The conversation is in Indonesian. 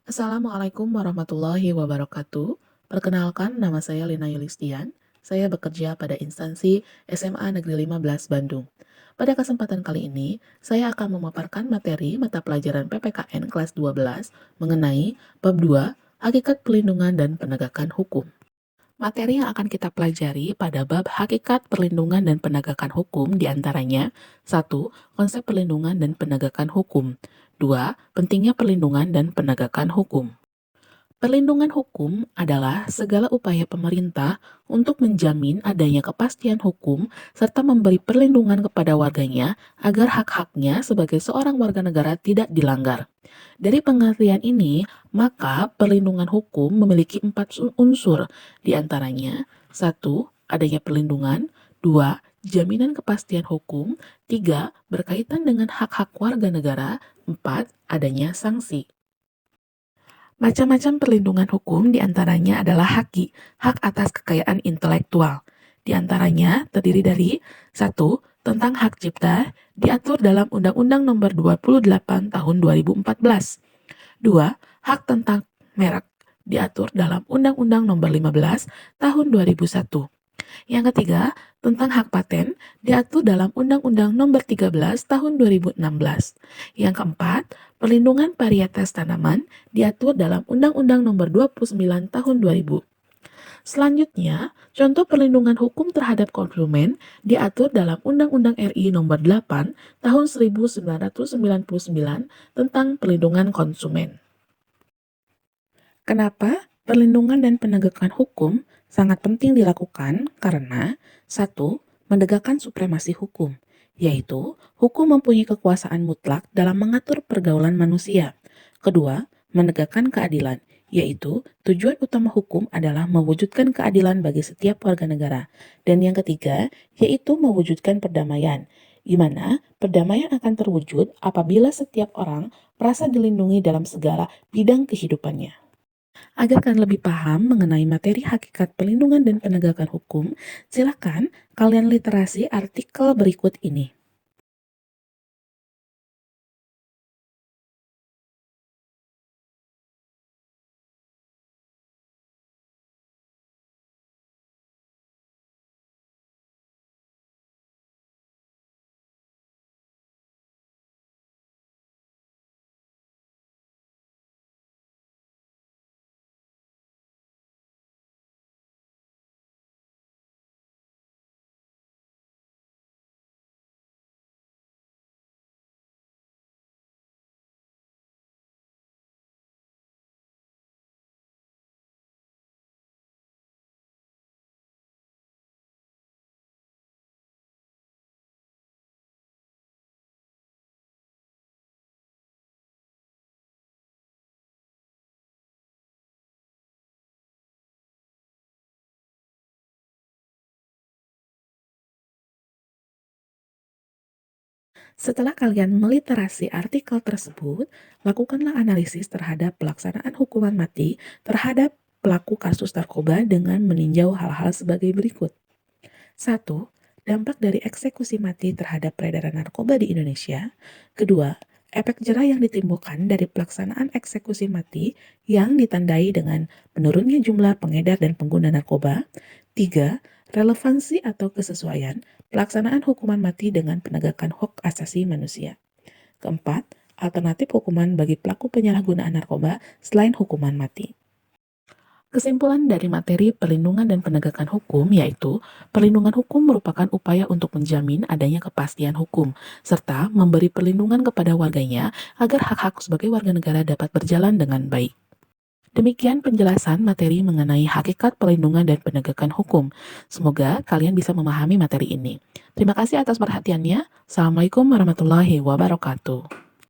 Assalamualaikum warahmatullahi wabarakatuh. Perkenalkan, nama saya Lina Yulistian. Saya bekerja pada instansi SMA Negeri 15 Bandung. Pada kesempatan kali ini, saya akan memaparkan materi mata pelajaran PPKN kelas 12 mengenai bab 2, Hakikat Perlindungan dan Penegakan Hukum. Materi yang akan kita pelajari pada bab hakikat perlindungan dan penegakan hukum diantaranya 1. Konsep perlindungan dan penegakan hukum. 2. Pentingnya perlindungan dan penegakan hukum. Perlindungan hukum adalah segala upaya pemerintah untuk menjamin adanya kepastian hukum serta memberi perlindungan kepada warganya agar hak-haknya sebagai seorang warga negara tidak dilanggar. Dari pengertian ini, maka perlindungan hukum memiliki 4 unsur, diantaranya 1. Adanya perlindungan, 2. Jaminan kepastian hukum, 3. Berkaitan dengan hak-hak warga negara, 4. Adanya sanksi. Macam-macam perlindungan hukum diantaranya adalah hak atas kekayaan intelektual. Diantaranya terdiri dari 1. Tentang hak cipta, diatur dalam Undang-Undang Nomor 28 Tahun 2014. 2. Hak tentang merek, diatur dalam Undang-Undang Nomor 15 Tahun 2001. Yang ketiga, tentang hak paten, diatur dalam Undang-Undang Nomor 13 Tahun 2016. Yang keempat, perlindungan varietas tanaman, diatur dalam Undang-Undang Nomor 29 Tahun 2000. Selanjutnya, contoh perlindungan hukum terhadap konsumen diatur dalam Undang-Undang RI Nomor 8 Tahun 1999 tentang perlindungan konsumen. Kenapa perlindungan dan penegakan hukum sangat penting dilakukan? Karena 1. Menegakkan supremasi hukum, yaitu hukum mempunyai kekuasaan mutlak dalam mengatur pergaulan manusia. Kedua, menegakkan keadilan, yaitu tujuan utama hukum adalah mewujudkan keadilan bagi setiap warga negara. Dan yang ketiga, yaitu mewujudkan perdamaian, di mana perdamaian akan terwujud apabila setiap orang merasa dilindungi dalam segala bidang kehidupannya. Agar kalian lebih paham mengenai materi hakikat perlindungan dan penegakan hukum, silakan kalian literasi artikel berikut ini. Setelah kalian meliterasi artikel tersebut, lakukanlah analisis terhadap pelaksanaan hukuman mati terhadap pelaku kasus narkoba dengan meninjau hal-hal sebagai berikut. 1. Dampak dari eksekusi mati terhadap peredaran narkoba di Indonesia. Kedua, efek jera yang ditimbulkan dari pelaksanaan eksekusi mati yang ditandai dengan menurunnya jumlah pengedar dan pengguna narkoba. 3. Relevansi atau kesesuaian pelaksanaan hukuman mati dengan penegakan hak asasi manusia. Keempat, alternatif hukuman bagi pelaku penyalahgunaan narkoba selain hukuman mati. Kesimpulan dari materi perlindungan dan penegakan hukum yaitu, perlindungan hukum merupakan upaya untuk menjamin adanya kepastian hukum, serta memberi perlindungan kepada warganya agar hak-hak sebagai warga negara dapat berjalan dengan baik. Demikian penjelasan materi mengenai hakikat perlindungan dan penegakan hukum. Semoga kalian bisa memahami materi ini. Terima kasih atas perhatiannya. Assalamualaikum warahmatullahi wabarakatuh.